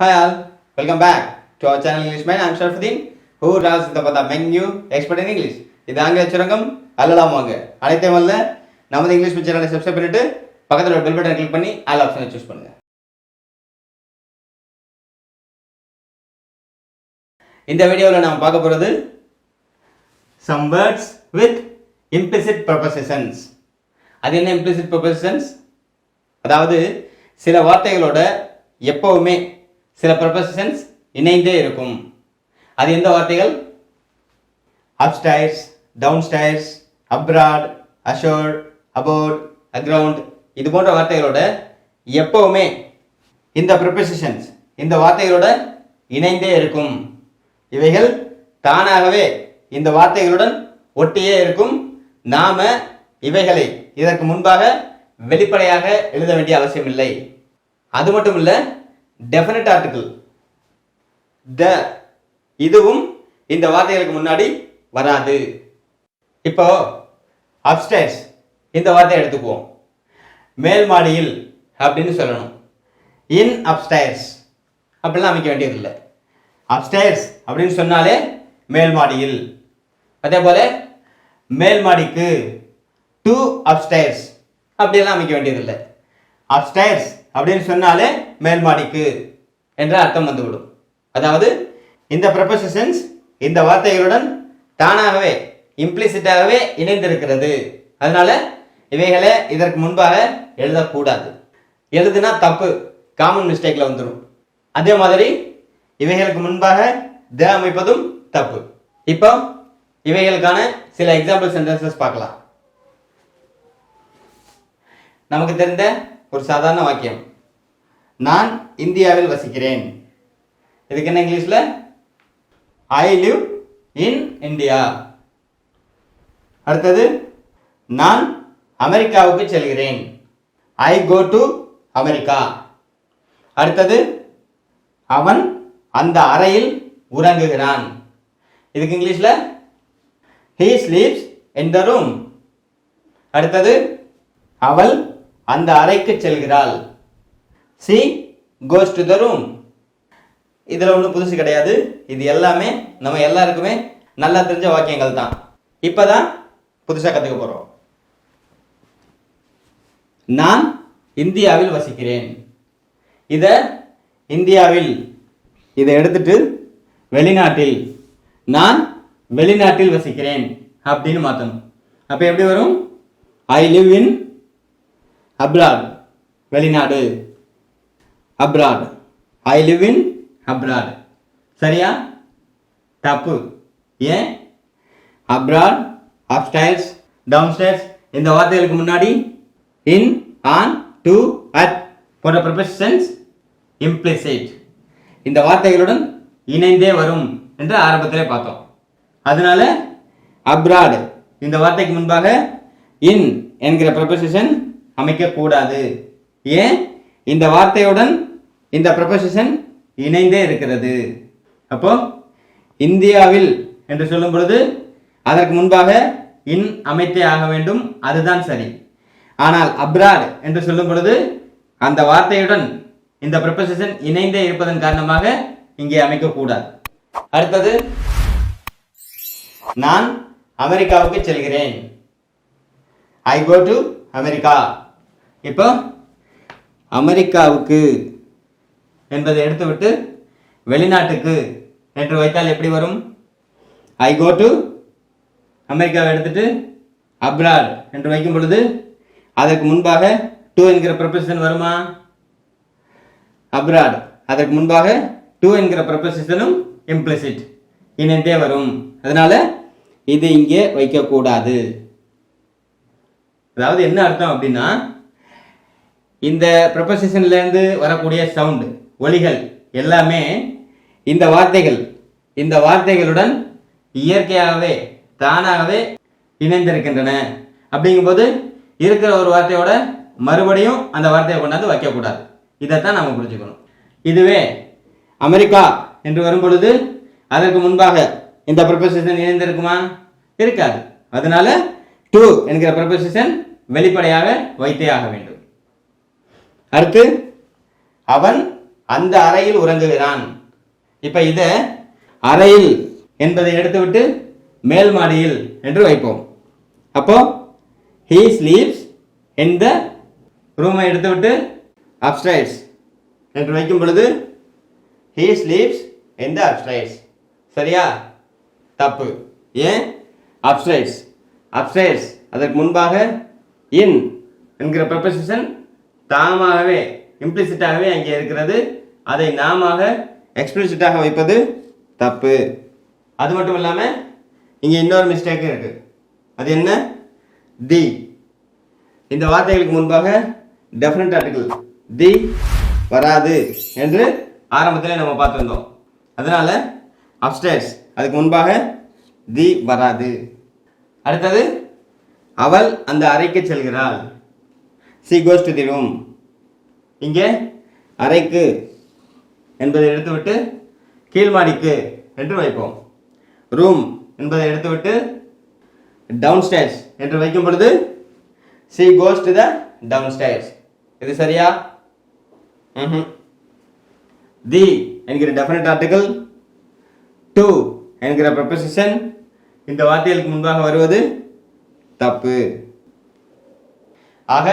Hi all, welcome back to our channel English Man. I'm Sharfudeen, who runs the menu expert in English. இது ஆங்கில சுரங்கம் அல்லலாம் வாங்க. அனைத்தையும் அல்ல நமது இங்கிலீஷ் சேனலை சப்ஸ்கிரைப் பண்ணிட்டு பக்கத்துல பெல் பட்டனை கிளிக் பண்ணி ஆல் ஆப்ஷனை சூஸ் பண்ணுங்க. இந்த வீடியோவில் நாம் பார்க்க போறது some words with implicit prepositions. அது என்ன implicit prepositions? அதாவது சில வார்த்தைகளோட எப்பவுமே சில prepositions இணைந்தே இருக்கும். அது எந்த வார்த்தைகள்? upstairs, downstairs, abroad, assured, about, aground இது போன்ற வார்த்தைகளோட எப்பவுமே இந்த prepositions இந்த வார்த்தைகளோட இணைந்தே இருக்கும். இவைகள் தானாகவே இந்த வார்த்தைகளுடன் ஒட்டியே இருக்கும். நாம இவைகளை இதற்கு முன்பாக வெளிப்படையாக எழுத வேண்டிய அவசியம் இல்லை. அது மட்டும் இல்ல, டெஃபினட் ஆர்டிகிள் த இதுவும் இந்த வார்த்தைகளுக்கு முன்னாடி வராது. இப்போ அப்ஸ்டைர்ஸ் இந்த வார்த்தையை எடுத்துக்குவோம். மேல் மாடியில் அப்படின்னு சொல்லணும். இன் அப்ஸ்டைர்ஸ் அப்படிலாம் அமைக்க வேண்டியது இல்லை. அப்ஸ்டைர்ஸ் அப்படின்னு சொன்னாலே மேல் மாடியில். அதே போல மேல் மாடிக்கு டு அப்ஸ்டைர்ஸ் அப்படியெல்லாம் அமைக்க வேண்டியதில்லை. அப்ஸ்டைர்ஸ் அப்படின்னு சொன்னாலே மேல் மாடிக்கு என்ற அர்த்தம் வந்துவிடும். அதாவது இந்த prepositions இந்த வார்த்தைகளுடன் தானாகவே இம்ப்ளிசிட்டாகவே இணைந்திருக்கிறது. அதனால இவைகளை இதற்கு முன்பாக எழுதக்கூடாது. எழுதுனா தப்பு, காமன் மிஸ்டேக்ல வந்துடும். அதே மாதிரி இவைகளுக்கு முன்பாக த அமைப்பதும் தப்பு. இப்போ இவைகளுக்கான சில எக்ஸாம்பிள் சென்டென்சஸ் பார்க்கலாம். நமக்கு தெரிந்த ஒரு சாதாரண வாக்கியம், நான் இந்தியாவில் வசிக்கிறேன். இதுக்கு என்ன இங்கிலீஷ்ல? I live in India. அடுத்தது, நான் அமெரிக்காவுக்கு செல்கிறேன். ஐ கோ டு அமெரிக்கா. அடுத்தது, அவன் அந்த அறையில் உறங்குகிறான். இதுக்கு இங்கிலீஷ்ல he sleeps in the room. அடுத்தது, அவள் அந்த அறைக்கு செல்கிறாள். she goes to the room. இதுல ஒன்றும் புதுசு கிடையாது. இது எல்லாமே நம்ம எல்லாருக்குமே நல்லா தெரிஞ்ச வாக்கியங்கள் தான். இப்பதான் புதுசா கத்துக்க போறோம். நான் இந்தியாவில் வசிக்கிறேன். இத இந்தியாவில் இதை எடுத்துட்டு வெளிநாட்டில், நான் வெளிநாட்டில் வசிக்கிறேன் அப்படின்னு மாற்றணும். அப்ப எப்படி வரும்? ஐ லிவ் இன் அப்ராட், வெளிநாடு. Abroad, I live in abroad. சரியா? தப்பு. ஏன்? அப்ராட், அப்ஸ்டைர்ஸ், டவுன்ஸ்டைர்ஸ் இந்த வார்த்தைகளுக்கு முன்னாடி இன், ஆன், டு, அட் போன்ற prepositions implicit இந்த வார்த்தைகளுடன் இணைந்தே வரும் என்று ஆரம்பத்திலே பார்த்தோம். அதனால அப்ராட் இந்த வார்த்தைக்கு முன்பாக இன் என்கிற preposition அமைக்க கூடாது. ஏன்? இந்த வார்த்தையுடன் இந்த preposition இணைந்தே இருக்கிறது. அப்போ இந்தியாவில் என்று சொல்லும் பொழுது அதற்கு முன்பாக இன் அமைத்தே ஆக வேண்டும். அதுதான் சரி. ஆனால் அப்ராட் என்று சொல்லும் பொழுது அந்த வார்த்தையுடன் இந்த preposition இணைந்தே இருப்பதன் காரணமாக இங்கே அமைக்க கூடாது. அடுத்தது, நான் அமெரிக்காவுக்கு செல்கிறேன். ஐ கோ டு அமெரிக்கா. இப்போ அமெரிக்காவுக்கு என்பதை எடுத்துவிட்டு வெளிநாட்டுக்கு என்று வைத்தால் எப்படி வரும்? ஐ கோ டு அமெரிக்காவை எடுத்துட்டு அப்ராட் என்று வைக்கும் பொழுது அதற்கு முன்பாக டு என்கிற preposition வருமா? அப்ராட் அதற்கு முன்பாக டு என்கிற prepositionம் implicit இணைந்தே வரும். அதனால இது இங்கே வைக்கக்கூடாது. அதாவது என்ன அர்த்தம் அப்படின்னா, இந்த prepositionல இருந்து வரக்கூடிய சவுண்ட், ஒலிகள் எல்லாமே இந்த வார்த்தைகளுடன் இயற்கையாகவே தானாகவே இணைந்திருக்கின்றன. அப்படிங்கும்போது இருக்கிற ஒரு வார்த்தையோட மறுபடியும் அந்த வார்த்தையை கொண்டாந்து வைக்கக்கூடாது. இதைத்தான் நாம புரிஞ்சுக்கணும். இதுவே அமெரிக்கா என்று வரும் பொழுது அதற்கு முன்பாக இந்த preposition இணைந்திருக்குமா? இருக்காது. அதனால டு என்கிற preposition வெளிப்படையாக வைத்தே ஆக வேண்டும். அடுத்து, அவன் அந்த அறையில் உறங்குகிறான். இப்ப இத அறையில் என்பதை எடுத்துவிட்டு மேல் மாடியில் என்று வைப்போம். அப்போ he sleeps in the ரூமை எடுத்துவிட்டு upstairs என்று வைக்கும் பொழுது he sleeps in the upstairs. சரியா? தப்பு. ஏன்? upstairs அதற்கு முன்பாக in என்கிற preposition தாமாகவே implicitஆகவே அங்கே இருக்கிறது. அதை நாமாக explicitஆக வைப்பது தப்பு. அது மட்டும் இல்லாம இங்க இன்னொரு மிஸ்டேக் இருக்கு. அது என்ன? தி. இந்த வார்த்தைகளுக்கு முன்பாக டெஃபினட் ஆர்டிகிள் தி வராது என்று ஆரம்பத்தில் நம்ம பார்த்திருந்தோம். அதனால அப்ஸ்டேர்ஸ் அதுக்கு முன்பாக தி வராது. அடுத்தது அவள் அந்த அறைக்கு செல்கிறாள். she goes to the room. இங்கே அறைக்கு என்பதை எடுத்துவிட்டு கீழ்மாடிக்கு என்று வைப்போம். ரூம் என்பதை எடுத்துவிட்டு டவுன்ஸ்டேர்ஸ் என்று வைக்கும் பொழுது she goes to the downstairs. இது சரியா? தி என்கிற டெஃபினட் ஆர்டிகிள் டு என்கிற ப்ரொபோசிஷன் இந்த வார்த்தைகளுக்கு முன்பாக வருவது தப்பு. ஆக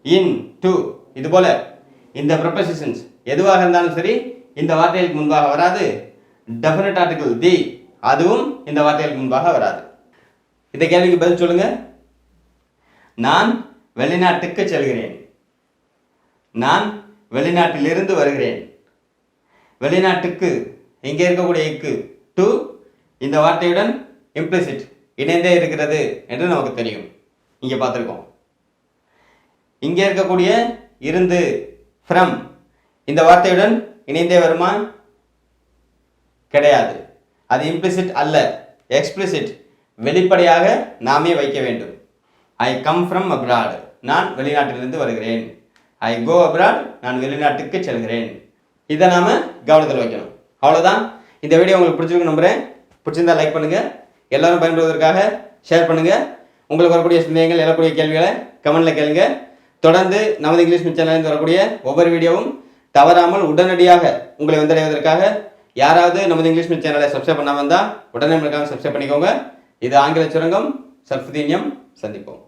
இன் டு இது போல இந்த ப்ரொபோசிஷன்ஸ் எதுவாக இருந்தாலும் சரி இந்த வார்த்தைகளுக்கு முன்பாக வராது. டெஃபினட் ஆர்டிகிள் தி அதுவும் இந்த வார்த்தைகளுக்கு முன்பாக வராது. இந்த கேள்விக்கு பதில் சொல்லுங்க. நான் வெளிநாட்டுக்கு செல்கிறேன். நான் வெளிநாட்டிலிருந்து வருகிறேன். வெளிநாட்டுக்கு இங்கே இருக்கக்கூடிய இக்கு டு இந்த வார்த்தையுடன் implicit இணைந்தே இருக்கிறது என்று நமக்கு தெரியும். இங்கே பார்த்துருக்கோம். இங்கே இருக்கக்கூடிய இருந்து from இந்த வார்த்தையுடன் இணைந்தே வருமா? கிடையாது. அது implicit அல்ல, explicit வெளிப்படையாக நாமே வைக்க வேண்டும். I come from abroad நான் வெளிநாட்டிலிருந்து வருகிறேன். I go abroad நான் வெளிநாட்டுக்கு செல்கிறேன். இதை நாம கவனத்தில் வைக்கணும். அவ்வளோதான். இந்த வீடியோ உங்களுக்கு பிடிச்சிருக்கு நம்புறேன். பிடிச்சிருந்தா லைக் பண்ணுங்க, எல்லாரும் பயன்படுவதற்காக ஷேர் பண்ணுங்க. உங்களுக்கு வரக்கூடிய சந்தேகங்கள் எழக்கூடிய கேள்விகளை கமெண்ட்ல கேளுங்க. தொடர்ந்து நமது இங்கிலீஷ் சேனலில் வரக்கூடிய ஒவ்வொரு வீடியோவும் தவறாமல் உடனடியாக உங்களை வந்தடைவதற்காக யாராவது நமது இங்கிலீஷ் சேனலை சப்ஸ்கிரைப் பண்ணாமல் இருந்தால் உடனே சப்ஸ்கிரைப் பண்ணிக்கோங்க. இது ஆங்கில சுரங்கம். ஷர்ஃபுதீன் எம். சந்திப்போம்.